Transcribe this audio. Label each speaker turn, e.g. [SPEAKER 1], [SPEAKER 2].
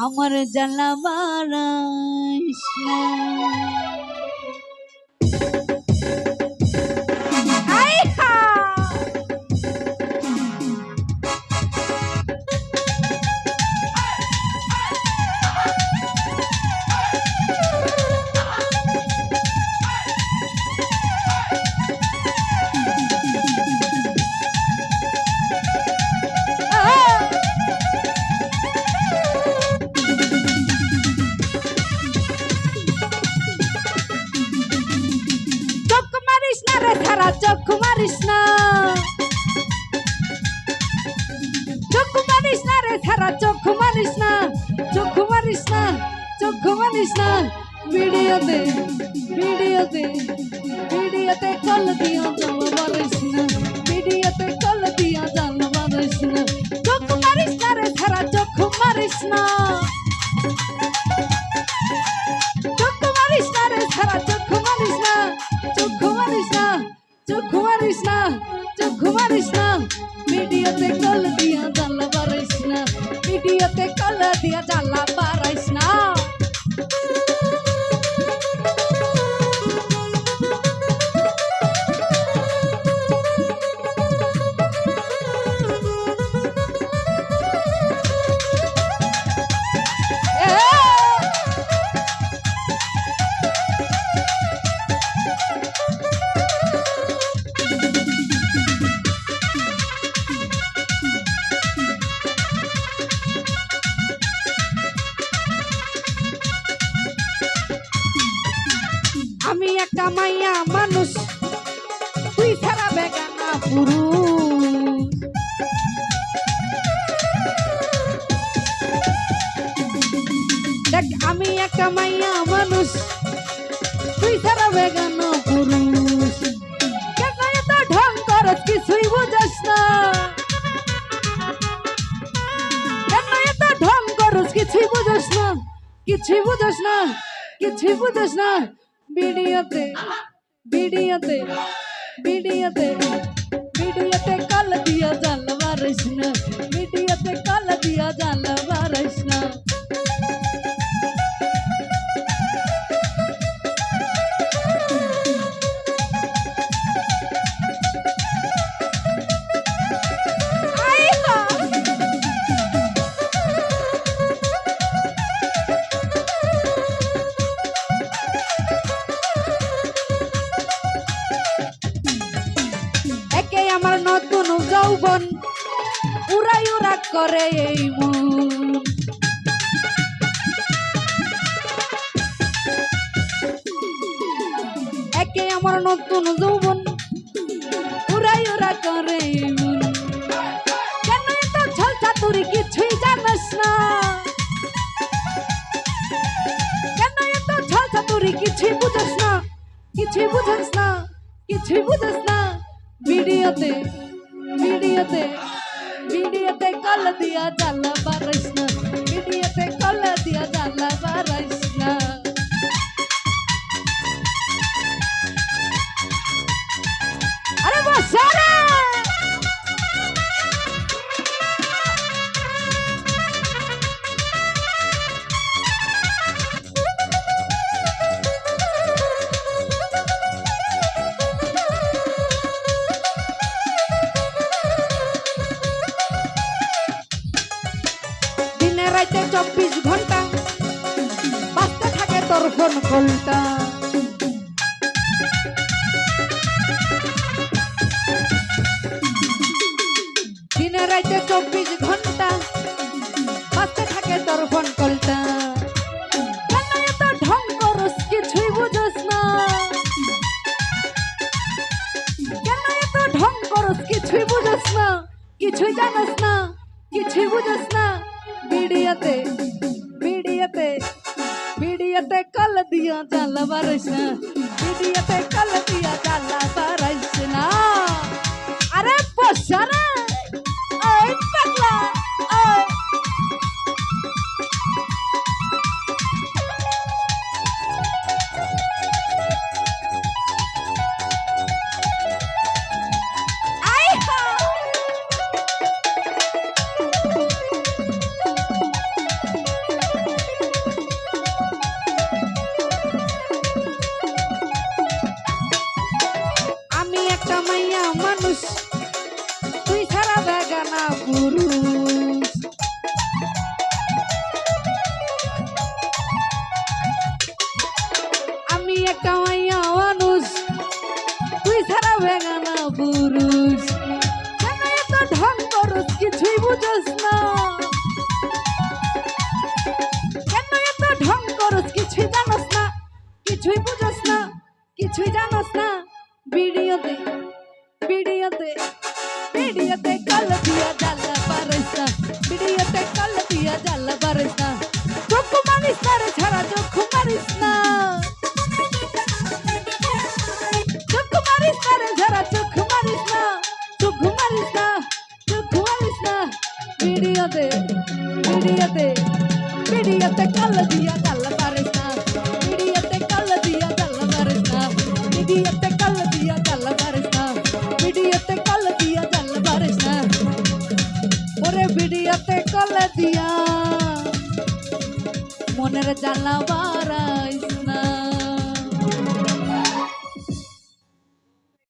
[SPEAKER 1] আমার জ্বালা বাড়াইস না। চোখ মারিস না, চোখ মারিস না রে ছাড়া, চোখ মারিস না, চোখ মারিস না, চোখ মারিস না। ভিডিওতে ভিডিওতে ভিডিওতে কল দিয়া জাল মারিস না, ভিডিওতে কল দিয়া জাল মারিস না। চোখ মারিস না রে ছাড়া, চোখ মারিস না, চোখ মারিস না রে ছাড়া, চোখ মারিস না, চোখ মারিস না, চোখ মারিস না, চোখ মারিস না। ভিডিওতে কল দিয়া জ্বালা বাড়াইস না, ভিডিওতে কল দিয়া জ্বালা বাড়াইস না। আমি একটা মাইয়া মানুষ, তুই ছাড়া বেগানা পুরুষ। দেখ আমি একটা মাইয়া মানুষ, তুই ছাড়া বেগানা পুরুষ। কেন এত ঢং করস কিছুই বুঝাস না, কেন এত ঢং করস কিছুই বুঝাস না, কিছুই বুঝাস না, কিছুই বুঝাস না। ভিডিওতে ভিডিওতে ভিডিওতে ভিডিওতে কল দিয়া জাল মারিস না, ভিডিওতে কল দিয়া জাল মারিস না। আমার নতুন যৌবন উড়াই উড়া করে এই মন, একে আমার নতুন যৌবন উড়াই উড়া করে এই মন। কেন এত ছল চাতুরি কিছুই জানাস না, কেন এত ছল চাতুরি কিছুই বুঝাস না, কিছুই বুঝাস না, কিছুই বুঝাস না। ভিডিওতে ভিডিওতে ভিডিওতে কল দিয়া জ্বালা বাড়াইস না, ভিডিওতে কল দিয়া জ্বালা বাড়াইস না। আরে বসা রে রাইতে 24 ঘন্টা বাজতে থাকে তোর ফোন কলটা। দিনে রাইতে 24 ঘন্টা বাজতে থাকে তোর ফোন কলটা। কেন এত ঢং করস কিছুই বুঝস না, কেন এত ঢং করস কিছুই বুঝস না, কিছুই জানাস না, কিছুই বুঝস না। ভিডিওতে ভিডিওতে ভিডিওতে কল দিয়া জ্বালা বাড়াইস না, ভিডিওতে কল দিয়া জ্বালা বাড়াইস না। আরে বসা রে ওই পাগলা ওই। দিয়া জ্বালা পারিস না, ভিডিওতে কল দিয়া জ্বালা পারিস না, চোখ মারিস না রে ছাড়া চোখ মারিস না, চোখ মারিস না রে ছাড়া চোখ মারিস না, চোখ মারিস না, চোখ মারিস না, ভিডিওতে কল দিয়া জ্বালা পারিস না, ভিডিওতে কল দিয়া জ্বালা পারিস না, ভিডিওতে কল দিয়া জ্বালা পারিস না, ভিডিওতে কল দিয়া জ্বালা পারিস না, ওরে ভিডিওতে কল দিয়া মনের জ্বালা